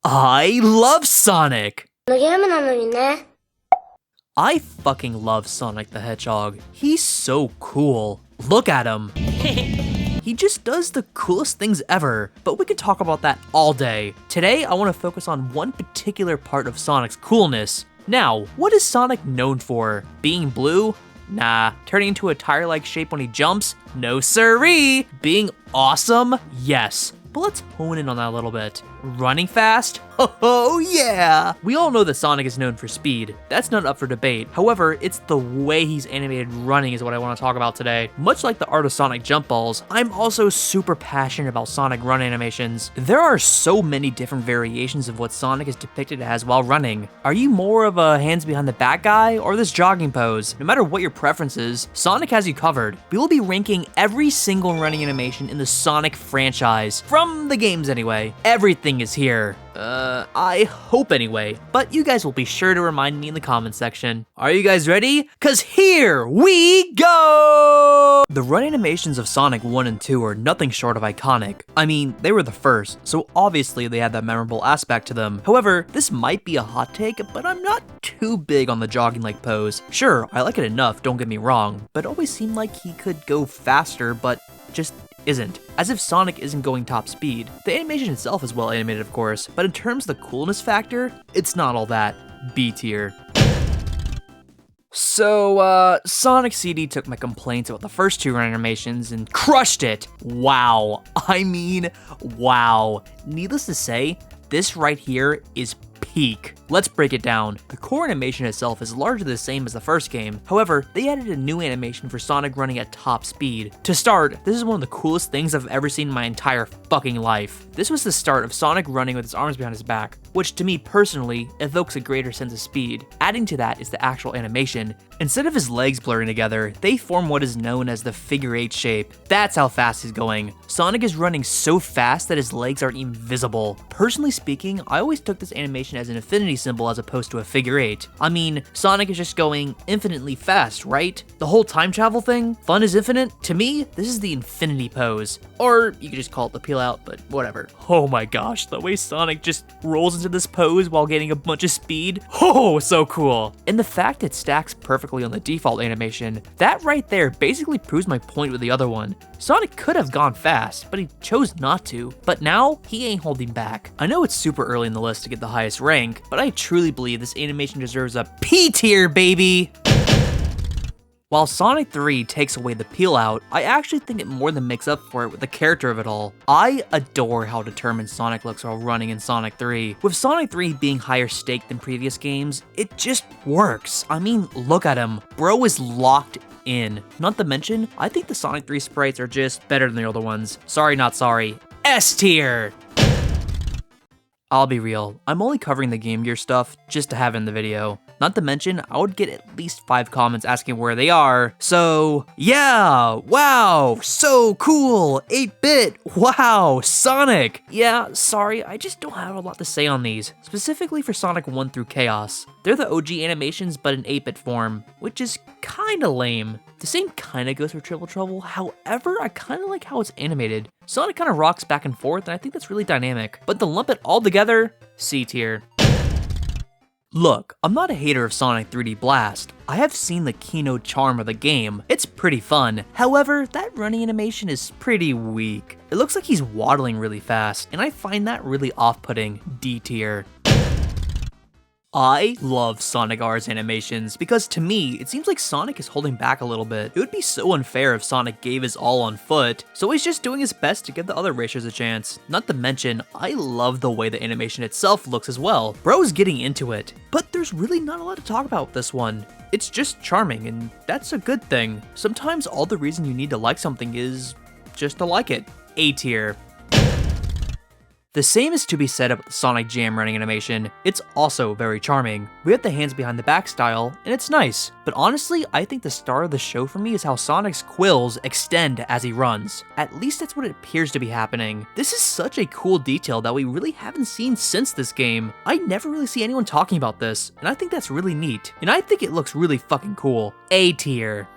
I love Sonic! のゲームなのにね。 I fucking love Sonic the Hedgehog. He's so cool. Look at him. He just does the coolest things ever, but we could talk about that all day. Today, I want to focus on one particular part of Sonic's coolness. Now, what is Sonic known for? Being blue? Nah. Turning into a tire-like shape when he jumps? No siree. Being awesome? Yes. But let's hone in on that a little bit. Running fast? Oh yeah! We all know that Sonic is known for speed. That's not up for debate. However, it's the way he's animated running is what I want to talk about today. Much like the art of Sonic jump balls, I'm also super passionate about Sonic run animations. There are so many different variations of what Sonic is depicted as while running. Are you more of a hands behind the back guy or this jogging pose? No matter what your preference is, Sonic has you covered. We will be ranking every single running animation in the Sonic franchise. From the games anyway. Everything is here. I hope anyway, but you guys will be sure to remind me in the comments section. Are you guys ready? Cause here we go! The run animations of Sonic 1 and 2 are nothing short of iconic. I mean, they were the first, so obviously they had that memorable aspect to them. However, this might be a hot take, but I'm not too big on the jogging-like pose. Sure, I like it enough, don't get me wrong, but it always seemed like he could go faster, but just isn't. As if Sonic isn't going top speed. The animation itself is well animated, of course, but in terms of the coolness factor, it's not all that. B tier. So, Sonic CD took my complaints about the first two run animations and crushed it! Wow. I mean, wow. Needless to say, this right here is peak. Let's break it down. The core animation itself is largely the same as the first game. However, they added a new animation for Sonic running at top speed. To start, this is one of the coolest things I've ever seen in my entire fucking life. This was the start of Sonic running with his arms behind his back, which to me personally evokes a greater sense of speed. Adding to that is the actual animation. Instead of his legs blurring together, they form what is known as the figure 8 shape. That's how fast he's going. Sonic is running so fast that his legs aren't even visible. Personally speaking, I always took this animation as an infinity symbol as opposed to a figure 8. I mean, Sonic is just going infinitely fast, right? The whole time travel thing? Fun is infinite? To me, this is the infinity pose. Or you could just call it the peel out, but whatever. Oh my gosh, the way Sonic just rolls into this pose while getting a bunch of speed. Oh, so cool. And the fact it stacks perfectly on the default animation, that right there basically proves my point with the other one. Sonic could have gone fast, but he chose not to. But now, he ain't holding back. I know it's super early in the list to get the highest rank, but I truly believe this animation deserves a P tier, baby! While Sonic 3 takes away the peel out, I actually think it more than makes up for it with the character of it all. I adore how determined Sonic looks while running in Sonic 3. With Sonic 3 being higher stake than previous games, it just works. I mean, look at him. Bro is locked in. Not to mention, I think the Sonic 3 sprites are just better than the other ones. Sorry, not sorry. S tier! I'll be real, I'm only covering the Game Gear stuff just to have it in the video. Not to mention, I would get at least 5 comments asking where they are. So, yeah, wow, so cool, 8-bit, wow, Sonic. Yeah, sorry, I just don't have a lot to say on these, specifically for Sonic 1 through Chaos. They're the OG animations, but in 8-bit form, which is kinda lame. The same kinda goes for Triple Trouble, however, I kinda like how it's animated. Sonic kinda rocks back and forth, and I think that's really dynamic. But to lump it all together, C tier. Look, I'm not a hater of Sonic 3D Blast. I have seen the keynote charm of the game. It's pretty fun. However, that running animation is pretty weak. It looks like he's waddling really fast, and I find that really off-putting. D tier. I love Sonic R's animations because to me, it seems like Sonic is holding back a little bit. It would be so unfair if Sonic gave his all on foot, so he's just doing his best to give the other racers a chance. Not to mention, I love the way the animation itself looks as well. Bro's getting into it, but there's really not a lot to talk about with this one. It's just charming, and that's a good thing. Sometimes all the reason you need to like something is just to like it. A tier. The same is to be said about the Sonic Jam running animation. It's also very charming. We have the hands behind the back style, and it's nice. But honestly, I think the star of the show for me is how Sonic's quills extend as he runs. At least that's what it appears to be happening. This is such a cool detail that we really haven't seen since this game. I never really see anyone talking about this, and I think that's really neat. And I think it looks really fucking cool. A tier.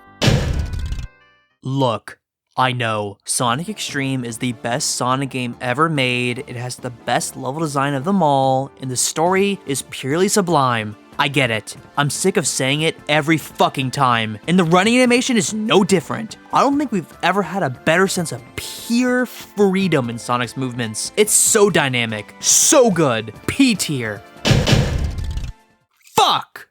Look. I know, Sonic Extreme is the best Sonic game ever made, it has the best level design of them all, and the story is purely sublime. I get it. I'm sick of saying it every fucking time, and the running animation is no different. I don't think we've ever had a better sense of pure freedom in Sonic's movements. It's so dynamic, so good. P tier. Fuck!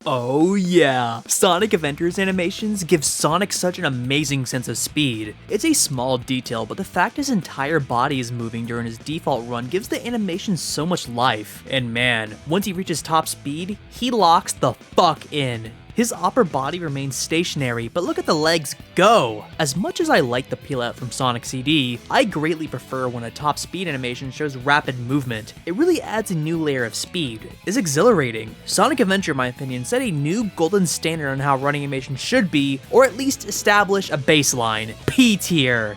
Oh yeah, Sonic Adventure's animations give Sonic such an amazing sense of speed. It's a small detail, but the fact his entire body is moving during his default run gives the animation so much life. And man, once he reaches top speed, he locks the fuck in. His upper body remains stationary, but look at the legs go! As much as I like the peel out from Sonic CD, I greatly prefer when a top speed animation shows rapid movement. It really adds a new layer of speed. It's exhilarating. Sonic Adventure, in my opinion, set a new golden standard on how running animation should be, or at least establish a baseline. P tier.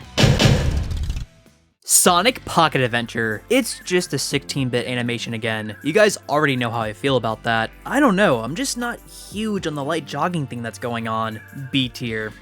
Sonic Pocket Adventure. It's just a 16-bit animation again. You guys already know how I feel about that. I don't know, I'm just not huge on the light jogging thing that's going on. B tier.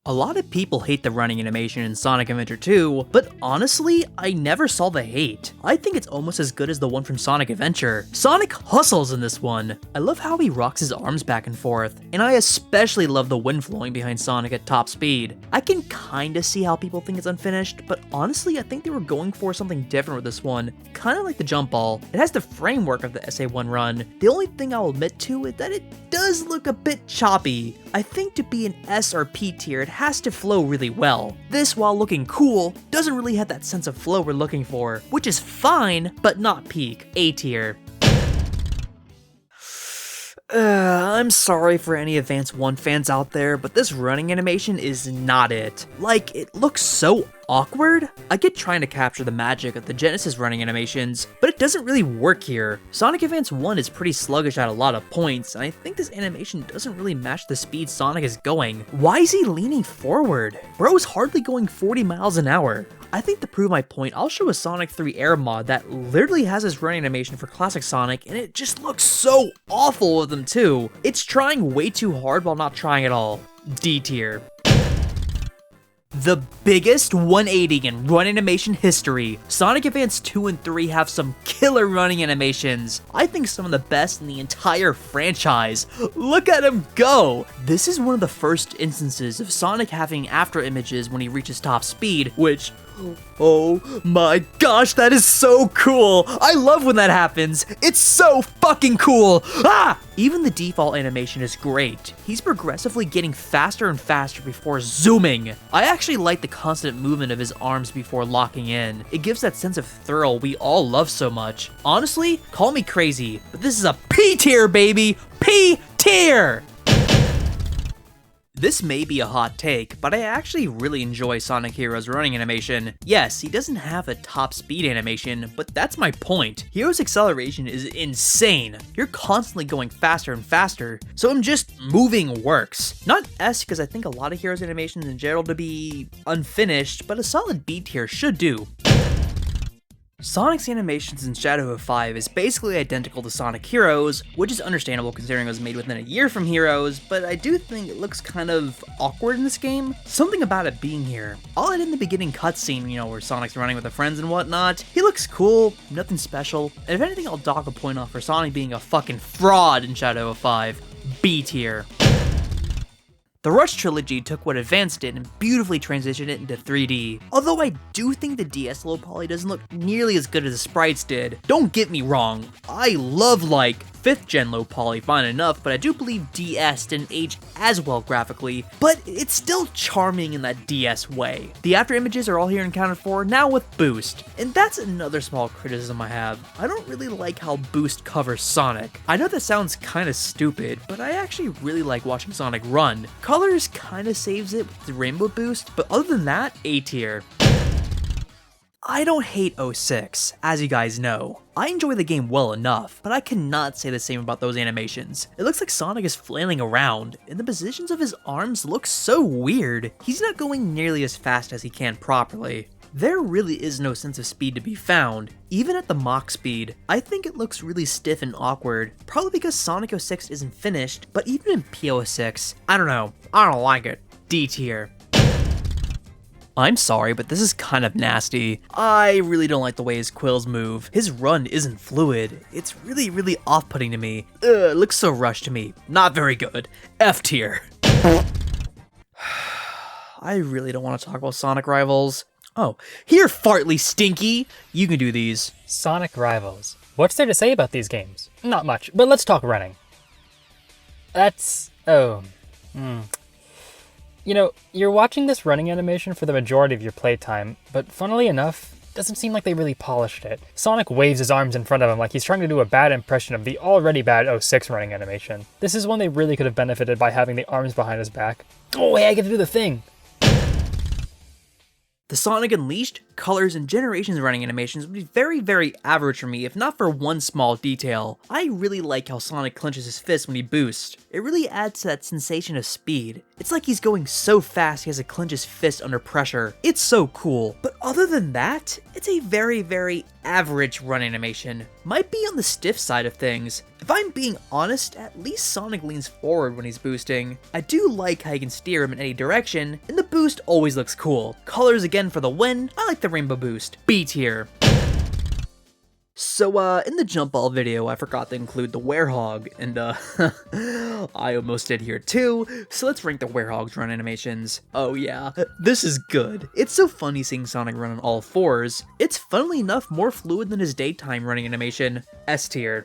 A lot of people hate the running animation in Sonic Adventure 2, but honestly, I never saw the hate. I think it's almost as good as the one from Sonic Adventure. Sonic hustles in this one. I love how he rocks his arms back and forth, and I especially love the wind flowing behind Sonic at top speed. I can kinda see how people think it's unfinished, but honestly, I think they were going for something different with this one, kinda like the jump ball. It has the framework of the SA1 run. The only thing I'll admit to is that it does look a bit choppy. I think to be an S or P tier, it has to flow really well. This, while looking cool, doesn't really have that sense of flow we're looking for, which is fine, but not peak. A tier. I'm sorry for any Advance 1 fans out there, but this running animation is not it. Like, it looks so awkward. I get trying to capture the magic of the Genesis running animations, but it doesn't really work here. Sonic Advance 1 is pretty sluggish at a lot of points, and I think this animation doesn't really match the speed Sonic is going. Why is he leaning forward? Bro is hardly going 40 miles an hour. I think to prove my point, I'll show a Sonic 3 Air mod that literally has this running animation for classic Sonic, and it just looks so awful with them too. It's trying way too hard while not trying at all. D tier. The biggest 180 in run animation history. Sonic Advance 2 and 3 have some killer running animations. I think some of the best in the entire franchise. Look at him go! This is one of the first instances of Sonic having after images when he reaches top speed, which, oh my gosh, that is so cool! I love when that happens! It's so fucking cool! Ah! Even the default animation is great. He's progressively getting faster and faster before zooming. I actually like the constant movement of his arms before locking in. It gives that sense of thrill we all love so much. Honestly, call me crazy, but this is a P tier, baby! P tier! This may be a hot take, but I actually really enjoy Sonic Hero's running animation. Yes, he doesn't have a top speed animation, but that's my point. Hero's acceleration is insane. You're constantly going faster and faster, so him just moving works. Not S, because I think a lot of Hero's animations in general to be unfinished, but a solid B tier should do. Sonic's animations in Shadow of 5 is basically identical to Sonic Heroes, which is understandable considering it was made within a year from Heroes, but I do think it looks kind of awkward in this game. Something about it being here. I'll add in the beginning cutscene, where Sonic's running with the friends and whatnot. He looks cool, nothing special, and if anything I'll dock a point off for Sonic being a fucking fraud in Shadow of 5. B tier. The Rush Trilogy took what Advance did and beautifully transitioned it into 3D. Although I do think the DS low poly doesn't look nearly as good as the sprites did. Don't get me wrong, I love 5th gen low poly fine enough, but I do believe DS didn't age as well graphically, but it's still charming in that DS way. The after images are all here and accounted for, now with Boost. And that's another small criticism I have. I don't really like how Boost covers Sonic. I know that sounds kinda stupid, but I actually really like watching Sonic run. Colors kinda saves it with the Rainbow Boost, but other than that, A tier. I don't hate 06, as you guys know. I enjoy the game well enough, but I cannot say the same about those animations. It looks like Sonic is flailing around, and the positions of his arms look so weird. He's not going nearly as fast as he can properly. There really is no sense of speed to be found, even at the Mach speed. I think it looks really stiff and awkward, probably because Sonic 06 isn't finished, but even in P06, I don't know, I don't like it. D tier. I'm sorry, but this is kind of nasty. I really don't like the way his quills move. His run isn't fluid. It's really off-putting to me. It looks so rushed to me. Not very good. F tier. I really don't want to talk about Sonic Rivals. Oh, here, Fartly Stinky! You can do these. Sonic Rivals. What's there to say about these games? Not much, but let's talk running. You know, you're watching this running animation for the majority of your playtime, but funnily enough, it doesn't seem like they really polished it. Sonic waves his arms in front of him like he's trying to do a bad impression of the already bad 06 running animation. This is one they really could have benefited by having the arms behind his back. Oh, hey, I get to do the thing! The Sonic Unleashed, Colors, and Generations running animations would be very average for me if not for one small detail. I really like how Sonic clenches his fist when he boosts. It really adds to that sensation of speed. It's like he's going so fast he has to clench his fist under pressure. It's so cool. But other than that, it's a very average run animation. Might be on the stiff side of things. If I'm being honest, at least Sonic leans forward when he's boosting. I do like how you can steer him in any direction, and the boost always looks cool. Colors again for the win. I like the rainbow boost. B tier. So, in the jump ball video, I forgot to include the Werehog, and, I almost did here too, so let's rank the Werehog's run animations. Oh yeah, this is good. It's so funny seeing Sonic run on all fours. It's funnily enough more fluid than his daytime running animation. S tier.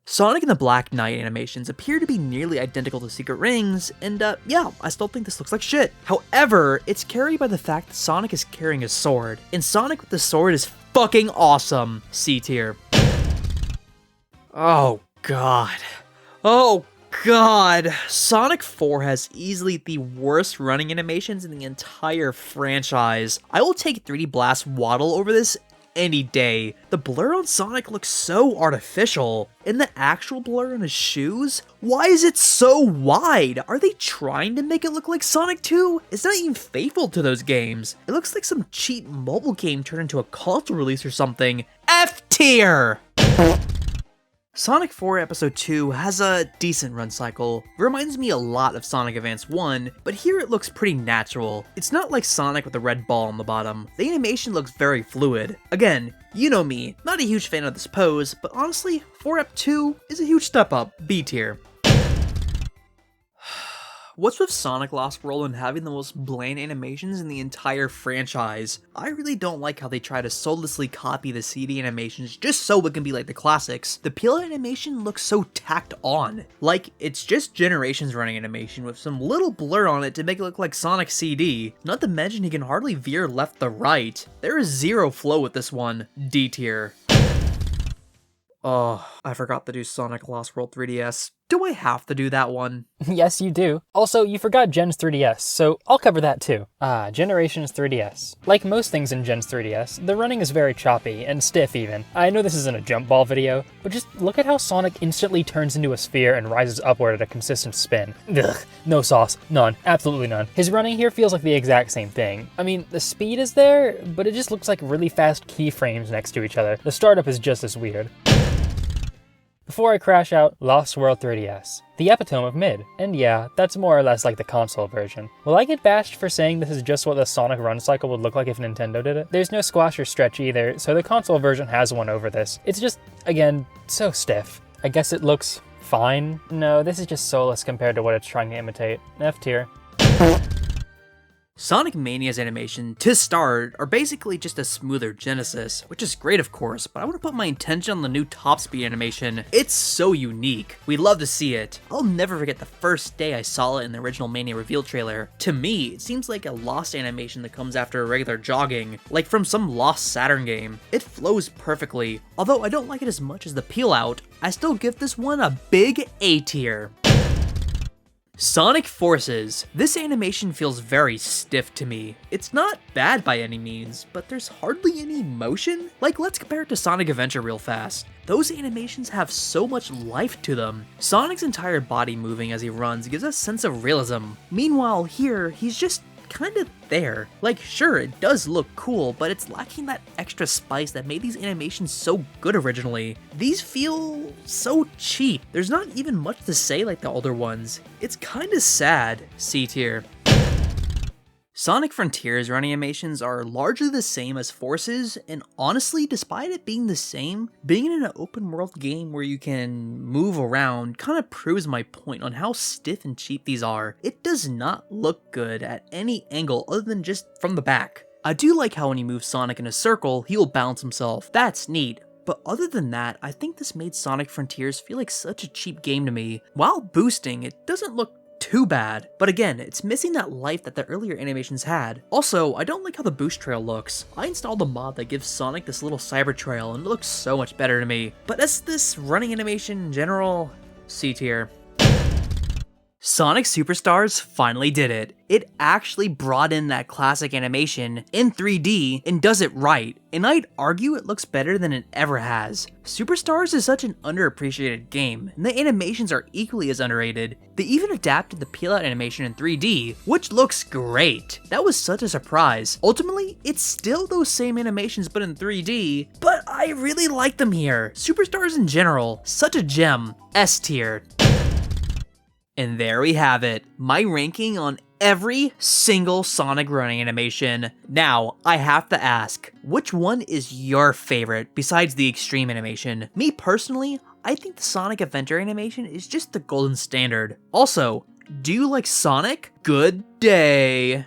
Sonic and the Black Knight animations appear to be nearly identical to Secret Rings, and yeah, I still think this looks like shit. However, it's carried by the fact that Sonic is carrying a sword, and Sonic with the sword is fucking awesome. C tier. Oh god. Oh god. Sonic 4 has easily the worst running animations in the entire franchise. I will take 3D Blast Waddle over this any day. The blur on Sonic looks so artificial. And the actual blur on his shoes? Why is it so wide? Are they trying to make it look like Sonic 2? It's not even faithful to those games. It looks like some cheap mobile game turned into a console release or something. F tier! Sonic 4 Episode 2 has a decent run cycle. It reminds me a lot of Sonic Advance 1, but here it looks pretty natural. It's not like Sonic with the red ball on the bottom. The animation looks very fluid. Again, you know me, not a huge fan of this pose, but honestly, 4 Ep 2 is a huge step up. B tier. What's with Sonic Lost World and having the most bland animations in the entire franchise? I really don't like how they try to soullessly copy the CD animations just so it can be like the classics. The peel animation looks so tacked on. Like, it's just Generations running animation with some little blur on it to make it look like Sonic CD. Not to mention he can hardly veer left to right. There is zero flow with this one. D tier. Oh, I forgot to do Sonic Lost World 3DS. Do I have to do that one? Yes, you do. Also, you forgot Gen's 3DS, so I'll cover that too. Generations 3DS. Like most things in Gen's 3DS, the running is very choppy, and stiff even. I know this isn't a jump ball video, but just look at how Sonic instantly turns into a sphere and rises upward at a consistent spin. Ugh, no sauce. None. Absolutely none. His running here feels like the exact same thing. I mean, the speed is there, but it just looks like really fast keyframes next to each other. The startup is just as weird. Before I crash out, Lost World 3DS. The epitome of mid. And yeah, that's more or less like the console version. Will I get bashed for saying this is just what the Sonic run cycle would look like if Nintendo did it? There's no squash or stretch either, so the console version has one over this. It's just, again, so stiff. I guess it looks fine. No, this is just soulless compared to what it's trying to imitate. F tier. Sonic Mania's animation, to start, are basically just a smoother Genesis, which is great of course, but I want to put my intention on the new top speed animation. It's so unique. We love to see it. I'll never forget the first day I saw it in the original Mania reveal trailer. To me, it seems like a lost animation that comes after a regular jogging, like from some lost Saturn game. It flows perfectly. Although I don't like it as much as the peel out, I still give this one a big A tier. Sonic Forces. This animation feels very stiff to me. It's not bad by any means, but there's hardly any motion. Like, let's compare it to Sonic Adventure real fast. Those animations have so much life to them. Sonic's entire body moving as he runs gives a sense of realism. Meanwhile, here, he's just kind of there. Like, sure, it does look cool, but it's lacking that extra spice that made these animations so good originally. These feel so cheap. There's not even much to say like the older ones. It's kind of sad. C tier. Sonic Frontiers running animations are largely the same as Force's, and honestly, despite it being the same, being in an open world game where you can move around kind of proves my point on how stiff and cheap these are. It does not look good at any angle other than just from the back. I do like how when you move Sonic in a circle, he will balance himself. That's neat. But other than that, I think this made Sonic Frontiers feel like such a cheap game to me. While boosting, it doesn't look too bad, but again, it's missing that life that the earlier animations had. Also, I don't like how the boost trail looks. I installed a mod that gives Sonic this little cyber trail and it looks so much better to me. But as this running animation in general, C tier. Sonic Superstars finally did it. It actually brought in that classic animation in 3D and does it right, and I'd argue it looks better than it ever has. Superstars is such an underappreciated game, and the animations are equally as underrated. They even adapted the peel-out animation in 3D, which looks great. That was such a surprise. Ultimately, it's still those same animations but in 3D, but I really like them here. Superstars in general, such a gem. S tier. And there we have it, my ranking on every single Sonic running animation. Now, I have to ask, which one is your favorite besides the extreme animation? Me personally, I think the Sonic Adventure animation is just the golden standard. Also, do you like Sonic? Good day.